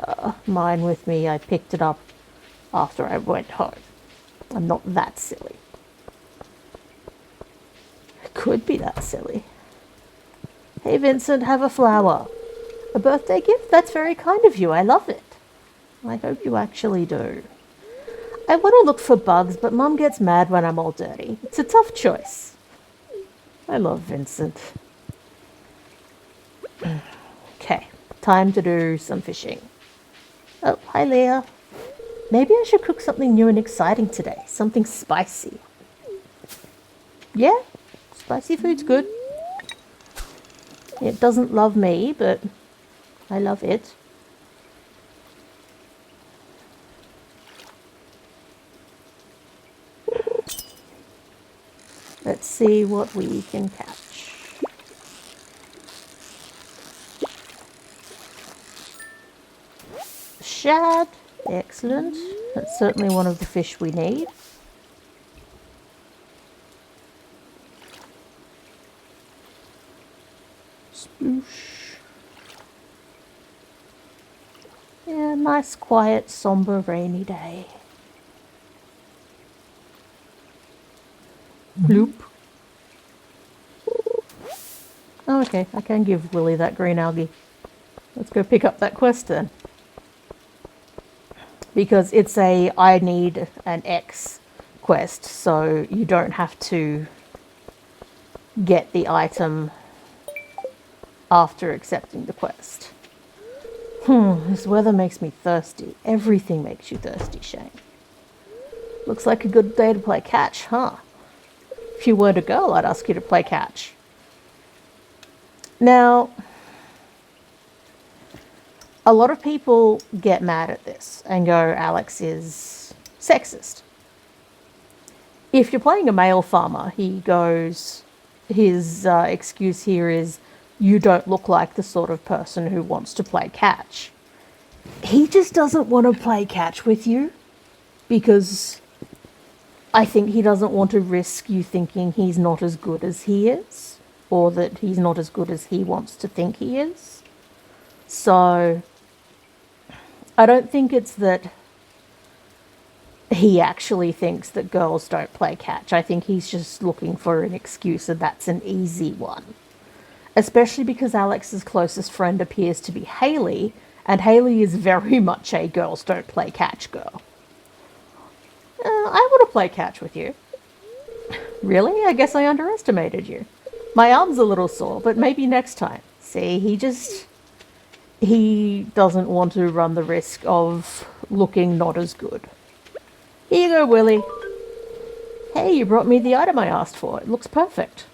mine with me. I picked it up after I went home. I'm not that silly. I could be that silly. Hey, Vincent, have a flower. A birthday gift? That's very kind of you. I love it. I hope you actually do. I want to look for bugs, but Mum gets mad when I'm all dirty. It's a tough choice. I love Vincent. Okay, time to do some fishing. Oh, hi Leah. Maybe I should cook something new and exciting today. Something spicy. Yeah, spicy food's good. It doesn't love me, but I love it. Let's see what we can catch. Shad. Excellent. That's certainly one of the fish we need. Sploosh. Yeah, nice, quiet, somber, rainy day. Bloop. Oh, okay. I can give Willy that green algae. Let's go pick up that quest then. Because it's a I need an X quest, so you don't have to get the item after accepting the quest. This weather makes me thirsty. Everything makes you thirsty, Shane. Looks like a good day to play catch, huh? If you weren't a girl, I'd ask you to play catch. Now, a lot of people get mad at this and go, Alex is sexist. If you're playing a male farmer, he goes, his excuse here is, you don't look like the sort of person who wants to play catch. He just doesn't want to play catch with you because I think he doesn't want to risk you thinking he's not as good as he is, or that he's not as good as he wants to think he is. So I don't think it's that he actually thinks that girls don't play catch. I think he's just looking for an excuse, and that's an easy one. Especially because Alex's closest friend appears to be Haley, and Haley is very much a girls don't play catch girl. I want to play catch with you. Really? I guess I underestimated you. My arm's a little sore, but maybe next time. See, he doesn't want to run the risk of looking not as good. Here you go, Willy. Hey, you brought me the item I asked for. It looks perfect.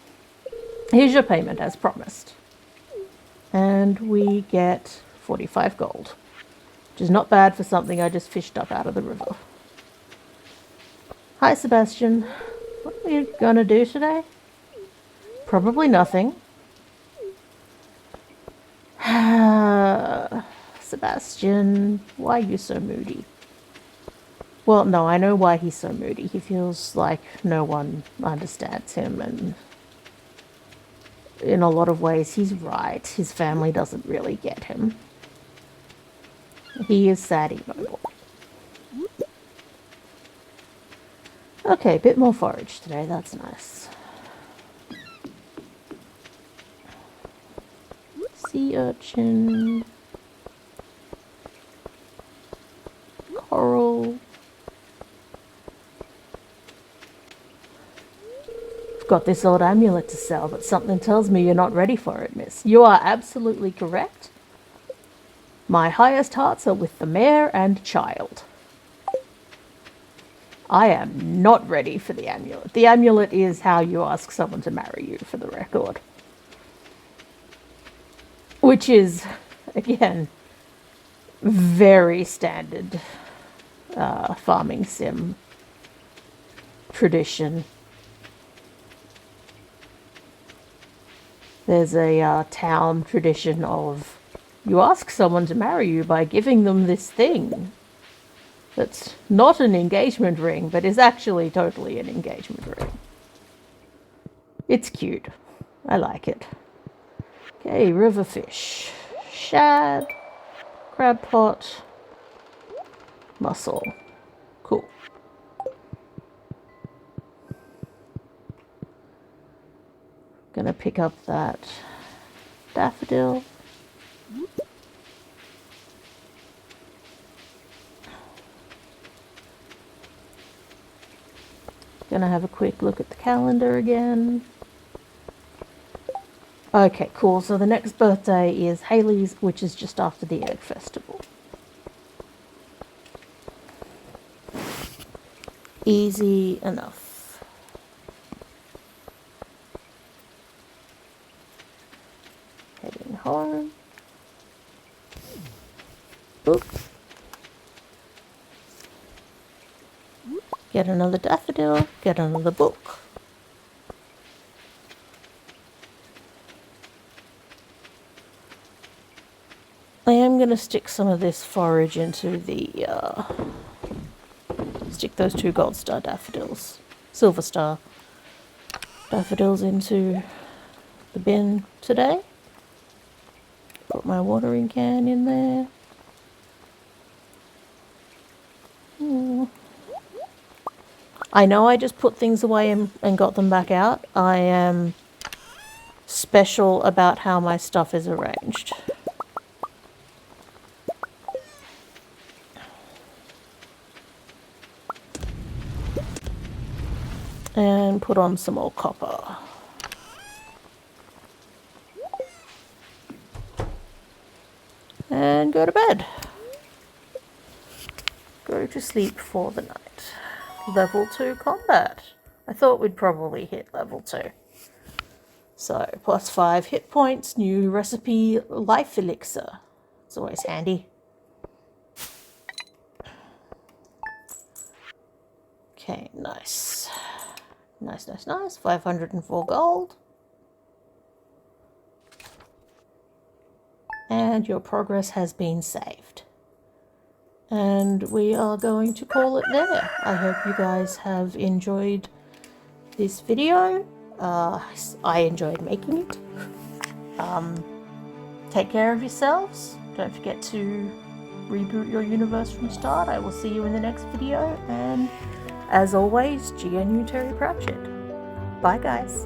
Here's your payment, as promised. And we get 45 gold, which is not bad for something I just fished up out of the river. Hi, Sebastian. What are you gonna do today? Probably nothing. Sebastian, why are you so moody? Well, no, I know why he's so moody. He feels like no one understands him, and in a lot of ways he's right. His family doesn't really get him. He is sad immobile. Okay, a bit more forage today, that's nice. Sea urchin. coral. I've got this old amulet to sell, but something tells me you're not ready for it, miss. You are absolutely correct. My highest hearts are with the mare and child. I am not ready for the amulet. The amulet is how you ask someone to marry you, for the record. Which is, again, very standard farming sim tradition. There's a town tradition of you ask someone to marry you by giving them this thing that's not an engagement ring, but is actually totally an engagement ring. It's cute. I like it. Okay, river fish. Shad. Crab pot. Mussel. Cool. Gonna pick up that daffodil. Gonna have a quick look at the calendar again. Okay, cool. So the next birthday is Haley's, which is just after the Egg Festival. Easy enough. Heading home. Oop. Get another daffodil, get another book. I am going to stick some of this forage into the, stick those 2 gold star daffodils, silver star daffodils into the bin today. Put my watering can in there. I know I just put things away and got them back out. I am special about how my stuff is arranged. And put on some more copper. And go to bed. Go to sleep for the night. Level 2 combat. I thought we'd probably hit level 2. So, plus 5 hit points, new recipe, life elixir. It's always handy. Okay, nice. Nice, nice, nice. 504 gold. And your progress has been saved. And we are going to call it there. I hope you guys have enjoyed this video. I enjoyed making it. Take care of yourselves. Don't forget to reboot your universe from start. I will see you in the next video. And as always, GNU Terry Pratchett. Bye guys.